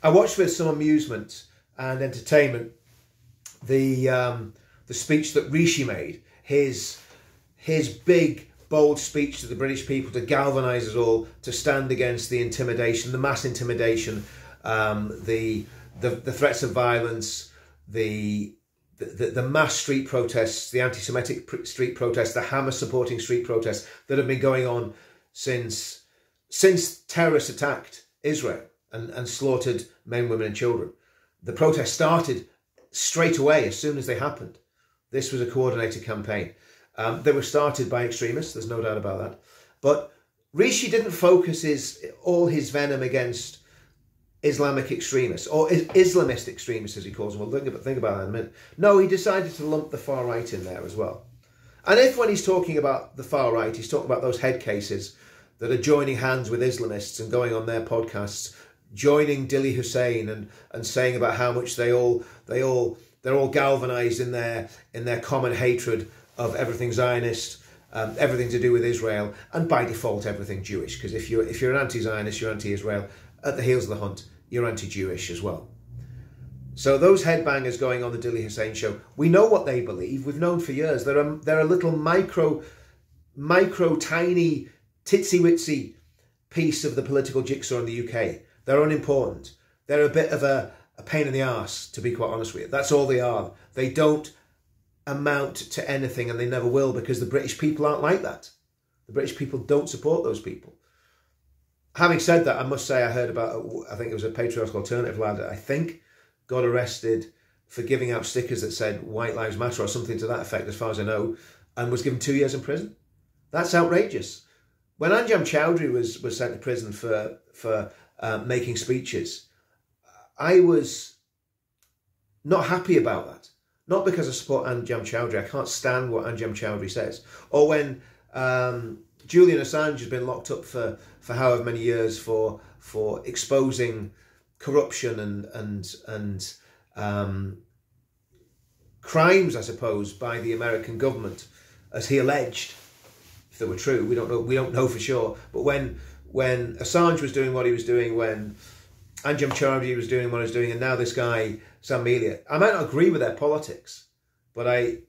I watched with some amusement and entertainment the speech that Rishi made, his big, bold speech to the British people to galvanise us all to stand against the intimidation, the mass intimidation, the threats of violence, the mass street protests, the anti-Semitic street protests, the Hamas-supporting street protests that have been going on since terrorists attacked Israel and slaughtered men, women and children. The protests started straight away as soon as they happened. This was a coordinated campaign. They were started by extremists, there's no doubt about that. But Rishi didn't focus all his venom against Islamic extremists, or Islamist extremists as he calls them. We'll think about that in a minute. No, he decided to lump the far right in there as well. And if when he's talking about the far right, he's talking about those head cases that are joining hands with Islamists and going on their podcasts, joining Dilli Hussein and saying about how much they're all galvanized in their common hatred of everything Zionist, everything to do with Israel, and by default everything Jewish. Because if you're an anti-Zionist, you're anti-Israel. At the heels of the hunt, you're anti-Jewish as well. So those headbangers going on the Dilli Hussein show, we know what they believe. We've known for years. They're a little micro, tiny, titsy-witsy piece of the political jigsaw in the UK. They're unimportant. They're a bit of a pain in the arse, to be quite honest with you. That's all they are. They don't amount to anything, and they never will, because the British people aren't like that. The British people don't support those people. Having said that, I must say I heard about, I think it was a patriotic alternative lad, I think, got arrested for giving out stickers that said White Lives Matter or something to that effect, as far as I know, and was given 2 years in prison. That's outrageous. When Anjam Chowdhury was sent to prison for making speeches, I was not happy about that. Not because I support Anjam Chowdhury. I can't stand what Anjam Chowdhury says. Or when Julian Assange has been locked up for however many years for exposing corruption and crimes, I suppose, by the American government, as he alleged, if they were true. We don't know for sure. But when Assange was doing what he was doing, when Anjam Chowdhury was doing what he was doing, and now this guy, Sam Melia, I might not agree with their politics, but I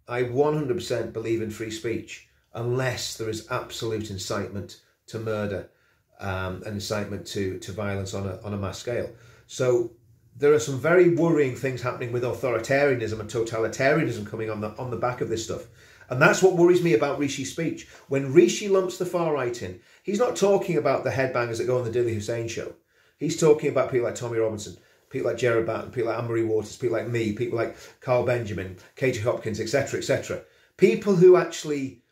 100% believe in free speech, unless there is absolute incitement to murder and incitement to violence on a mass scale. So there are some very worrying things happening with authoritarianism and totalitarianism coming on the back of this stuff. And that's what worries me about Rishi's speech. When Rishi lumps the far right in, he's not talking about the headbangers that go on the Dilli Hussein show. He's talking about people like Tommy Robinson, people like Gerard Batten, people like Anne-Marie Waters, people like me, people like Carl Benjamin, Katie Hopkins, etc., etc. People who actually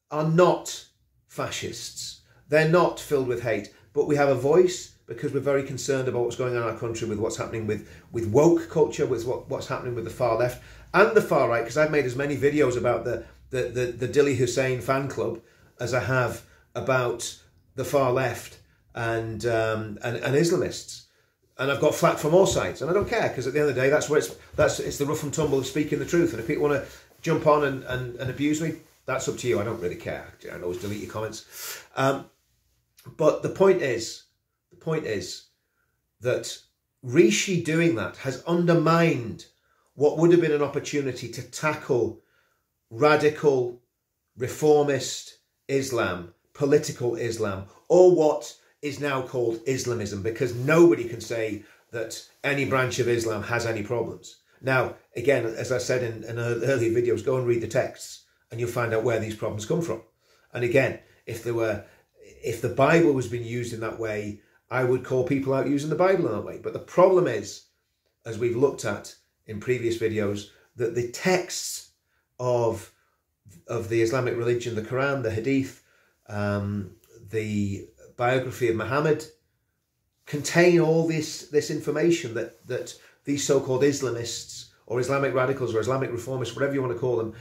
are not fascists. They're not filled with hate, but we have a voice because we're very concerned about what's going on in our country, with what's happening with woke culture, with what's happening with the far left and the far right, because I've made as many videos about the Dilli Hussein fan club as I have about the far left and Islamists. And I've got flack from all sides, and I don't care, because at the end of the day, it's the rough and tumble of speaking the truth. And if people want to jump on and abuse me, that's up to you. I don't really care. I can always delete your comments. But the point is that Rishi doing that has undermined what would have been an opportunity to tackle radical, reformist Islam, political Islam, or what is now called Islamism, because nobody can say that any branch of Islam has any problems. Now, again, as I said in earlier videos, go and read the texts and you'll find out where these problems come from. And again, if the Bible was being used in that way, I would call people out using the Bible in that way. But the problem is, as we've looked at in previous videos, that the texts of the Islamic religion, the Quran, the Hadith, the biography of Muhammad, contain all this information that these so-called Islamists or Islamic radicals or Islamic reformists, whatever you want to call them,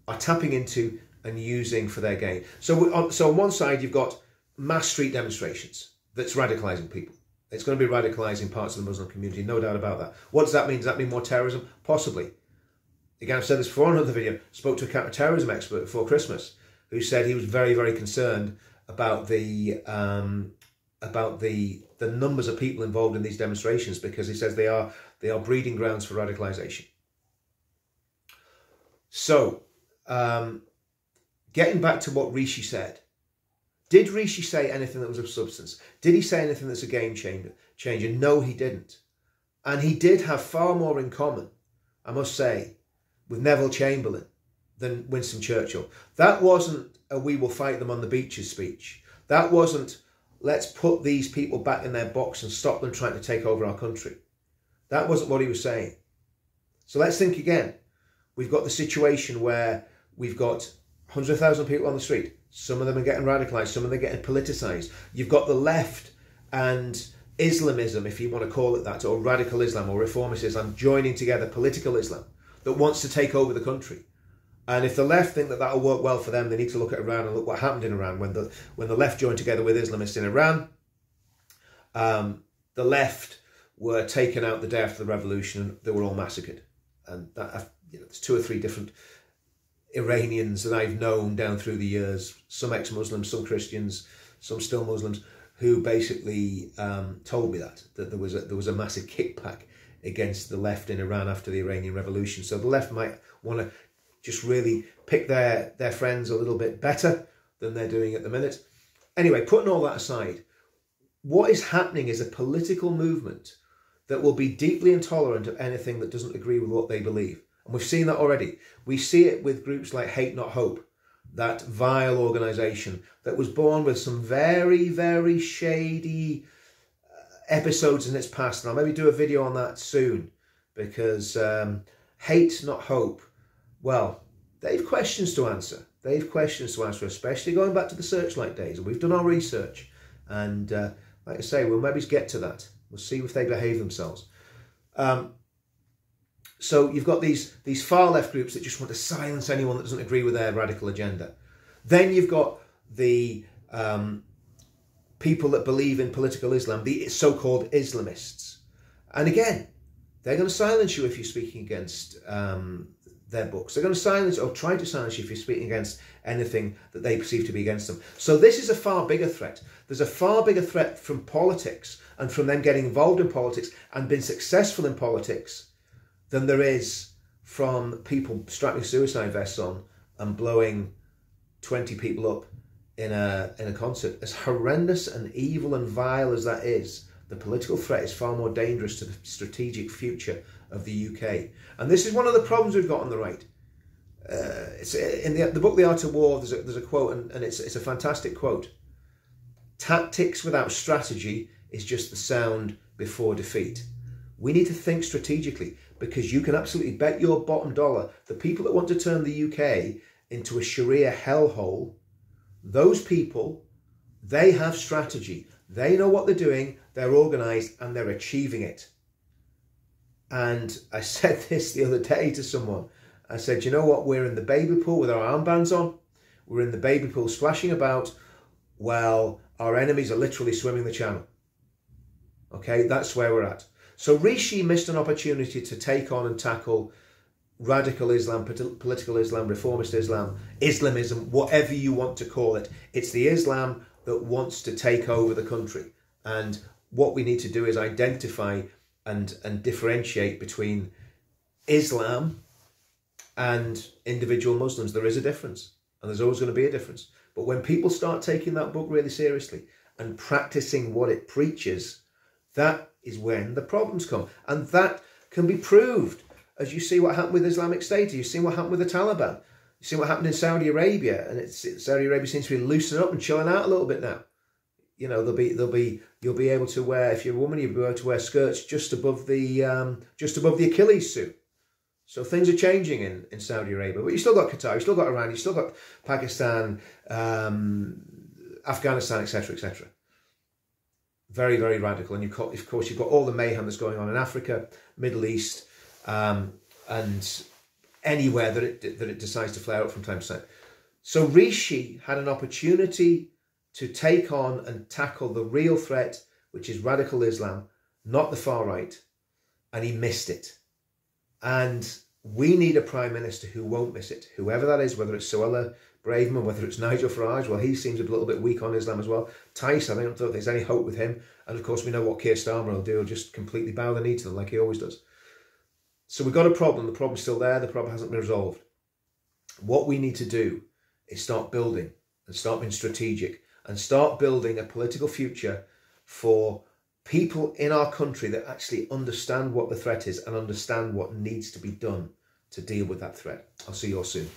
are tapping into and using for their gain. So on one side, you've got mass street demonstrations that's radicalising people. It's going to be radicalising parts of the Muslim community, no doubt about that. What does that mean? Does that mean more terrorism? Possibly. Again, I've said this before in another video. Spoke to a counter-terrorism expert before Christmas who said he was very, very concerned about the about the numbers of people involved in these demonstrations, because he says they are breeding grounds for radicalization. So, getting back to what Rishi said, did Rishi say anything that was of substance? Did he say anything that's a game changer? No, he didn't. And he did have far more in common, I must say, with Neville Chamberlain than Winston Churchill. That wasn't a "we will fight them on the beaches" speech. That wasn't "let's put these people back in their box and stop them trying to take over our country." That wasn't what he was saying. So let's think again. We've got the situation where we've got 100,000 people on the street. Some of them are getting radicalised. Some of them are getting politicised. You've got the left and Islamism, if you want to call it that, or radical Islam or reformist Islam, joining together political Islam that wants to take over the country. And if the left think that that'll work well for them, they need to look at Iran and look what happened in Iran when the left joined together with Islamists in Iran. The left were taken out the day after the revolution, and they were all massacred. And that, there's 2 or 3 different Iranians that I've known down through the years, some ex-Muslims, some Christians, some still Muslims, who basically told me that there was a massive kickback against the left in Iran after the Iranian Revolution. So the left might want to just really pick their friends a little bit better than they're doing at the minute. Anyway, putting all that aside, what is happening is a political movement that will be deeply intolerant of anything that doesn't agree with what they believe. And we've seen that already. We see it with groups like Hate Not Hope, that vile organisation that was born with some very, very shady episodes in its past. And I'll maybe do a video on that soon, because Hate Not Hope, well, they've questions to answer. They've questions to answer, especially going back to the Searchlight days. And we've done our research. And like I say, we'll maybe get to that. We'll see if they behave themselves. So you've got these far left groups that just want to silence anyone that doesn't agree with their radical agenda. Then you've got the people that believe in political Islam, the so-called Islamists. And again, they're going to silence you if you're speaking against their books. They're going to silence or try to silence you if you're speaking against anything that they perceive to be against them. So this is a far bigger threat. There's a far bigger threat from politics and from them getting involved in politics and being successful in politics than there is from people strapping suicide vests on and blowing 20 people up in a concert. As horrendous and evil and vile as that is, the political threat is far more dangerous to the strategic future of the UK. And this is one of the problems we've got on the right. It's in the book The Art of War, there's a quote, and it's a fantastic quote. "Tactics without strategy is just the sound before defeat." We need to think strategically, because you can absolutely bet your bottom dollar the people that want to turn the UK into a Sharia hellhole, those people, they have strategy. They know what they're doing, they're organised, and they're achieving it. And I said this the other day to someone. I said, you know what? We're in the baby pool with our armbands on. We're in the baby pool splashing about. Well, our enemies are literally swimming the channel. Okay, that's where we're at. So Rishi missed an opportunity to take on and tackle radical Islam, political Islam, reformist Islam, Islamism, whatever you want to call it. It's the Islam that wants to take over the country. And what we need to do is identify and differentiate between Islam and individual Muslims. There is a difference, and there's always going to be a difference. But when people start taking that book really seriously and practicing what it preaches, that is when the problems come. And that can be proved, as you see what happened with Islamic State. You've seen what happened with the Taliban. You've seen what happened in Saudi Arabia. And Saudi Arabia seems to be loosening up and chilling out a little bit now. You know, you'll be able to wear, if you're a woman, you'll be able to wear skirts just above the Achilles suit. So things are changing in Saudi Arabia. But you still got Qatar, you still got Iran, you still got Pakistan, Afghanistan, etc., etc. Very, very radical. And of course, you've got all the mayhem that's going on in Africa, Middle East, and anywhere that it decides to flare up from time to time. So Rishi had an opportunity to take on and tackle the real threat, which is radical Islam, not the far right, and he missed it. And we need a prime minister who won't miss it, whoever that is, whether it's Suella Braverman, whether it's Nigel Farage, well, he seems a little bit weak on Islam as well. Tice, I don't think there's any hope with him. And of course, we know what Keir Starmer will do. He'll just completely bow the knee to them like he always does. So we've got a problem. The problem's still there. The problem hasn't been resolved. What we need to do is start building and start being strategic and start building a political future for people in our country that actually understand what the threat is and understand what needs to be done to deal with that threat. I'll see you all soon.